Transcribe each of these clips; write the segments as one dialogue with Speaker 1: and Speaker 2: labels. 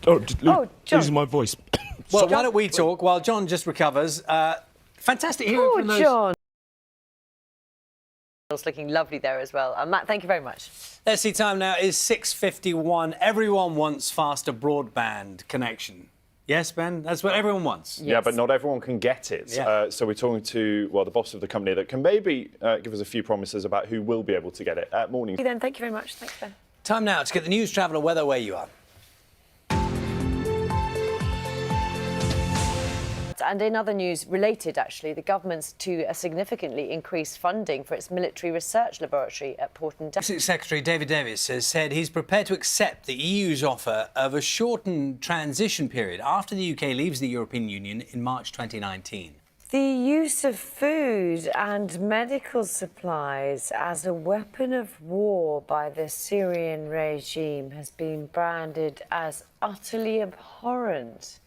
Speaker 1: John.
Speaker 2: Losing my voice.
Speaker 3: Well, why don't we talk while John just recovers? Fantastic hearing from those.
Speaker 1: John. It's looking lovely there as well. Matt, thank you very much.
Speaker 3: Let's see, time now is 6:51. Everyone wants faster broadband connection. Yes, Ben? That's what everyone wants.
Speaker 2: Yes. Yeah, but not everyone can get it.
Speaker 3: Yeah.
Speaker 2: So we're talking to, well, the boss of the company that can maybe give us a few promises about who will be able to get it. Morning.
Speaker 1: Then, thank you very much. Thanks, Ben.
Speaker 3: Time now to get the news, travel and weather where you are.
Speaker 1: And in other news related, actually, the government's to significantly increase funding for its military research laboratory at Porton.
Speaker 3: Secretary David Davis has said he's prepared to accept the EU's offer of a shortened transition period after the UK leaves the European Union in March 2019.
Speaker 1: The use of food and medical supplies as a weapon of war by the Syrian regime has been branded as utterly abhorrent.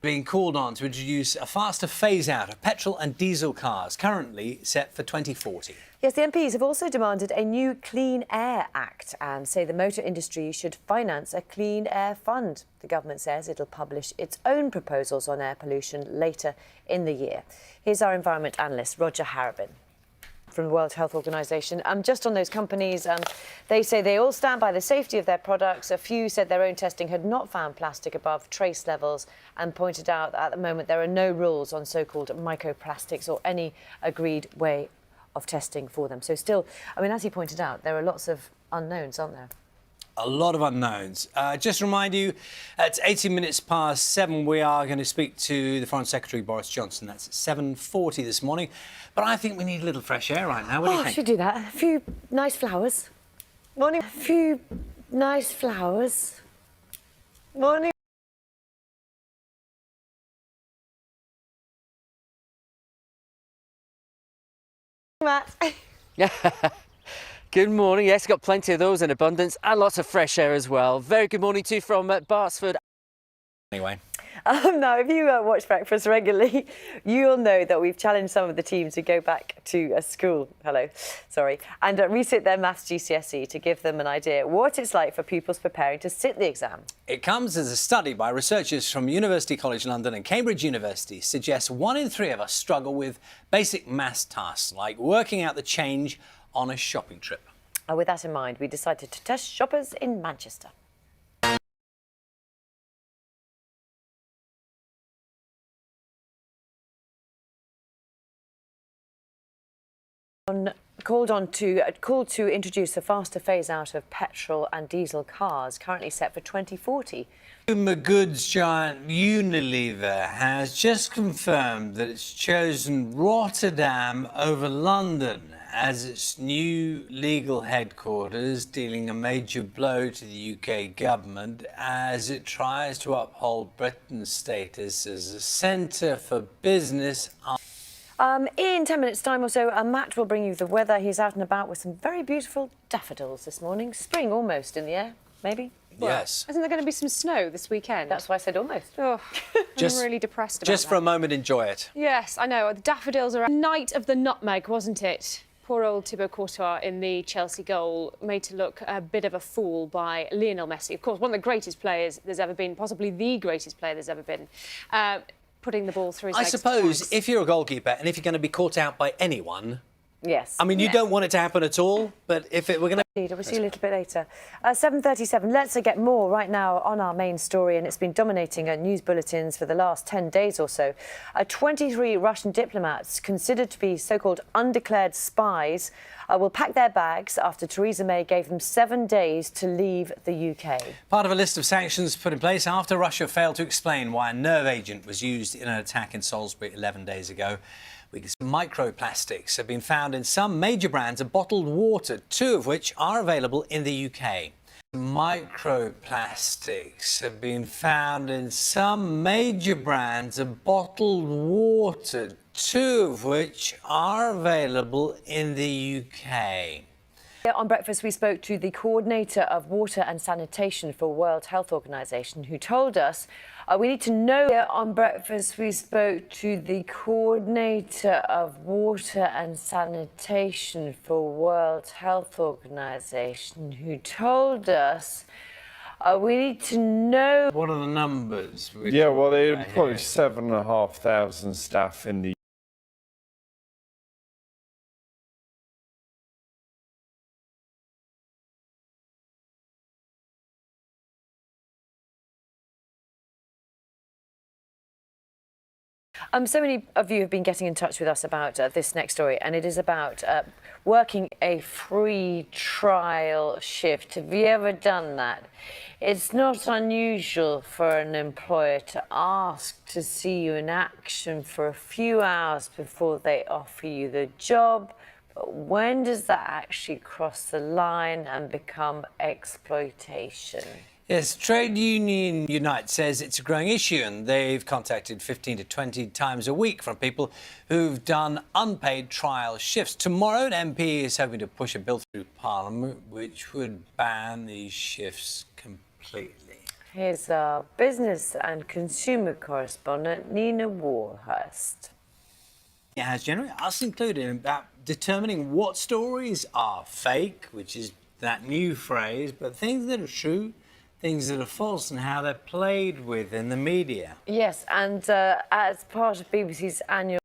Speaker 3: Being called on to introduce a faster phase-out of petrol and diesel cars, currently set for 2040.
Speaker 1: Yes, the MPs have also demanded a new Clean Air Act and say the motor industry should finance a clean air fund. The government says it'll publish its own proposals on air pollution later in the year. Here's our environment analyst, Roger Harrabin from the World Health Organization. Just on those companies, they say they all stand by the safety of their products. A few said their own testing had not found plastic above trace levels and pointed out that at the moment there are no rules on so-called microplastics or any agreed way of testing for them. So still, I mean, as he pointed out, there are lots of unknowns, aren't there?
Speaker 3: A lot of unknowns. Just to remind you, at 18 minutes past 7, we are going to speak to the Foreign Secretary, Boris Johnson. That's at 7:40 this morning. But I think we need a little fresh air right now. What do you think?
Speaker 1: I should do that. A few nice flowers. Morning. A few nice flowers. Morning. Matt.
Speaker 4: Good morning. Yes, got plenty of those in abundance and lots of fresh air as well. Very good morning too from Bartsford.
Speaker 3: Anyway.
Speaker 1: Now, if you watch Breakfast regularly, you'll know that we've challenged some of the teams to go back to a school, and resit their maths GCSE to give them an idea what it's like for pupils preparing to sit the exam.
Speaker 3: It comes as a study by researchers from University College London and Cambridge University suggests 1 in 3 of us struggle with basic maths tasks, like working out the change on a shopping trip.
Speaker 1: With that in mind, we decided to test shoppers in Manchester. Called to introduce a faster phase-out of petrol and diesel cars, currently set for 2040.
Speaker 3: Consumer goods giant Unilever has just confirmed that it's chosen Rotterdam over London as its new legal headquarters, dealing a major blow to the UK government as it tries to uphold Britain's status as a centre for business.
Speaker 1: In 10 minutes' time or so, Matt will bring you the weather. He's out and about with some very beautiful daffodils this morning. Spring almost in the air, maybe?
Speaker 3: Yes.
Speaker 5: Isn't there going to be some snow this weekend?
Speaker 1: That's why I said almost.
Speaker 5: Oh, I'm really depressed about
Speaker 3: Just
Speaker 5: that.
Speaker 3: for a moment, enjoy it.
Speaker 5: Yes, I know. The daffodils are a night of the nutmeg, wasn't it? Poor old Thibaut Courtois in the Chelsea goal, made to look a bit of a fool by Lionel Messi. Of course, one of the greatest players there's ever been, possibly the greatest player there's ever been. Putting the ball through his legs.
Speaker 3: I suppose
Speaker 5: twice.
Speaker 3: if you're a goalkeeper and if you're going to be caught out by anyone,
Speaker 1: yes.
Speaker 3: I mean, you don't want it to happen at all, but if it were going to...
Speaker 1: We'll see you a little bit later. 7:37. Let's get more right now on our main story, and it's been dominating news bulletins for the last 10 days or so. 23 Russian diplomats considered to be so-called undeclared spies will pack their bags after Theresa May gave them 7 days to leave the UK.
Speaker 3: Part of a list of sanctions put in place after Russia failed to explain why a nerve agent was used in an attack in Salisbury 11 days ago. Microplastics have been found in some major brands of bottled water, 2 of which are available in the UK. Microplastics have been found in some major brands of bottled water, 2 of which are available in the UK.
Speaker 1: On Breakfast, we spoke to the coordinator of water and sanitation for World Health Organization, who told us we need to know. On Breakfast, we spoke to the coordinator of water and sanitation for World Health Organization, who told us we need to know.
Speaker 3: What are the numbers?
Speaker 2: Yeah, well, they had probably 7,500 staff in the
Speaker 1: So many of you have been getting in touch with us about this next story, and it is about working a free trial shift. Have you ever done that? It's not unusual for an employer to ask to see you in action for a few hours before they offer you the job. But when does that actually cross the line and become exploitation?
Speaker 3: Yes, Trade Union Unite says it's a growing issue, and they've contacted 15 to 20 times a week from people who've done unpaid trial shifts. Tomorrow, an MP is hoping to push a bill through Parliament which would ban these shifts completely.
Speaker 1: Here's our business and consumer correspondent, Nina Warhurst.
Speaker 3: It has generally, us included, about determining what stories are fake, which is that new phrase, but things that are true, things that are false, and how they're played with in the media.
Speaker 1: Yes, and as part of BBC's annual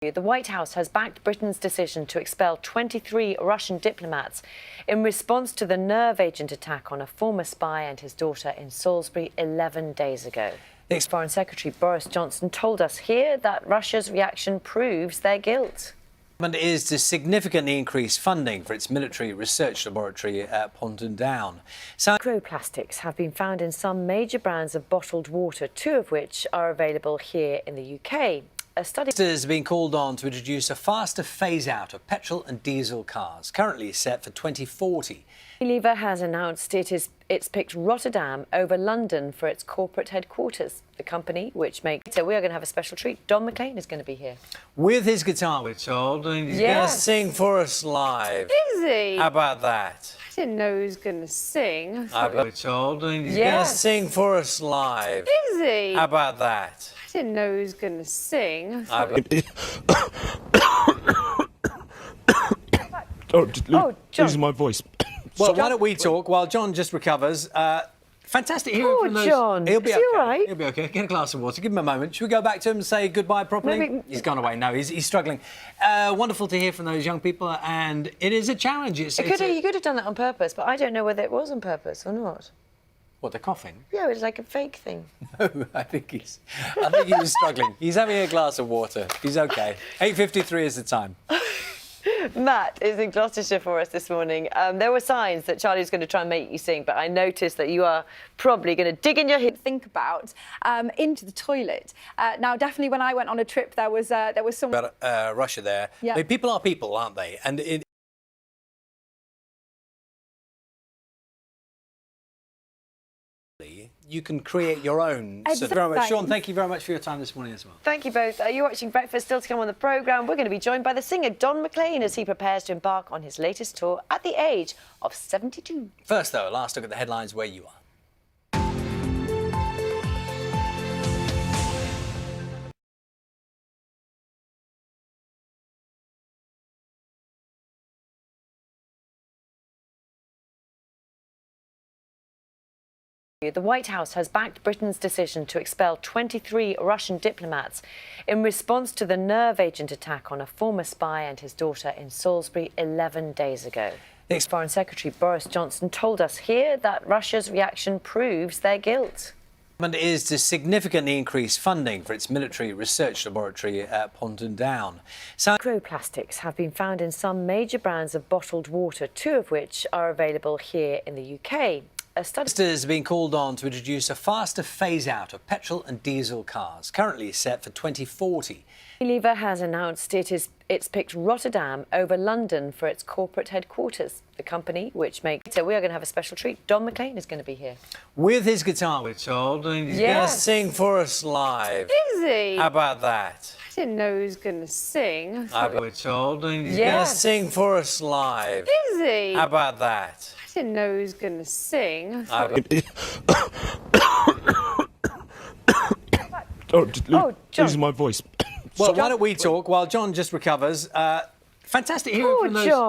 Speaker 1: the White House has backed Britain's decision to expel 23 Russian diplomats in response to the nerve agent attack on a former spy and his daughter in Salisbury 11 days ago. The Foreign Secretary Boris Johnson told us here that Russia's reaction proves their guilt.
Speaker 3: The government is to significantly increase funding for its military research laboratory at Ponton Down.
Speaker 1: Microplastics have been found in some major brands of bottled water, two of which are available here in the UK. A study
Speaker 3: has been called on to introduce a faster phase-out of petrol and diesel cars, currently set for 2040.
Speaker 1: Unilever has announced it's picked Rotterdam over London for its corporate headquarters. The company, which makes... So we are going to have a special treat. Don McLean is going to be here.
Speaker 3: With his guitar, we're told, and he's going to sing for us live.
Speaker 5: Is he?
Speaker 3: How about that?
Speaker 5: I didn't know he was going to sing.
Speaker 3: We're told, and he's going to sing for us live.
Speaker 5: Is he?
Speaker 3: How about that?
Speaker 5: I didn't know he was going to sing.
Speaker 1: John.
Speaker 6: Losing my voice.
Speaker 3: Well, why don't we talk while John just recovers? Fantastic hearing from those.
Speaker 1: John.
Speaker 3: He'll be
Speaker 1: Is
Speaker 3: okay.
Speaker 1: he all right?
Speaker 3: He'll be okay. Get a glass of water. Give him a moment. Should we go back to him and say goodbye properly?
Speaker 1: Maybe.
Speaker 3: He's gone away. No, he's struggling. Wonderful to hear from those young people, and it is a challenge.
Speaker 1: You could have done that on purpose, but I don't know whether it was on purpose or not.
Speaker 3: What, they're coughing?
Speaker 1: Yeah, it was like a fake thing.
Speaker 3: No, I think he was struggling. He's having a glass of water. He's okay. 8:53 is the time.
Speaker 1: Matt is in Gloucestershire for us this morning. There were signs that Charlie's going to try and make you sing, but I noticed that you are probably going to dig in your head.
Speaker 7: Think about into the toilet. Now, definitely, when I went on a trip, there was some
Speaker 3: About Russia there.
Speaker 7: Yeah.
Speaker 3: I mean, people are people, aren't they? And you can create your own. So, very much. Sean, thank you very much for your time this morning as well.
Speaker 1: Thank you both. You're watching Breakfast. Still to come on the programme, we're going to be joined by the singer Don McLean as he prepares to embark on his latest tour at the age of 72.
Speaker 3: First, though, a last look at the headlines where you are.
Speaker 1: The White House has backed Britain's decision to expel 23 Russian diplomats in response to the nerve agent attack on a former spy and his daughter in Salisbury 11 days ago. The Foreign Secretary Boris Johnson told us here that Russia's reaction proves their guilt.
Speaker 3: The government is to significantly increase funding for its military research laboratory at Ponton Down.
Speaker 1: Microplastics have been found in some major brands of bottled water, two of which are available here in the UK. a study.
Speaker 3: Ministers have been called on to introduce a faster phase-out of petrol and diesel cars, currently set for 2040.
Speaker 1: Unilever has announced it's picked Rotterdam over London for its corporate headquarters. The company, which makes... So we are going to have a special treat. Don McLean is going to be here.
Speaker 3: With his guitar, we're told, and he's going to sing for us live.
Speaker 5: Is he?
Speaker 3: How about that?
Speaker 5: I didn't know he was going to sing.
Speaker 3: We're told, and he's going to sing for us live.
Speaker 5: Is he?
Speaker 3: How about that?
Speaker 5: I didn't know he was going to sing.
Speaker 1: John.
Speaker 6: Losing my voice.
Speaker 3: Well, why don't we talk while John just recovers? Fantastic hearing from those...
Speaker 1: John.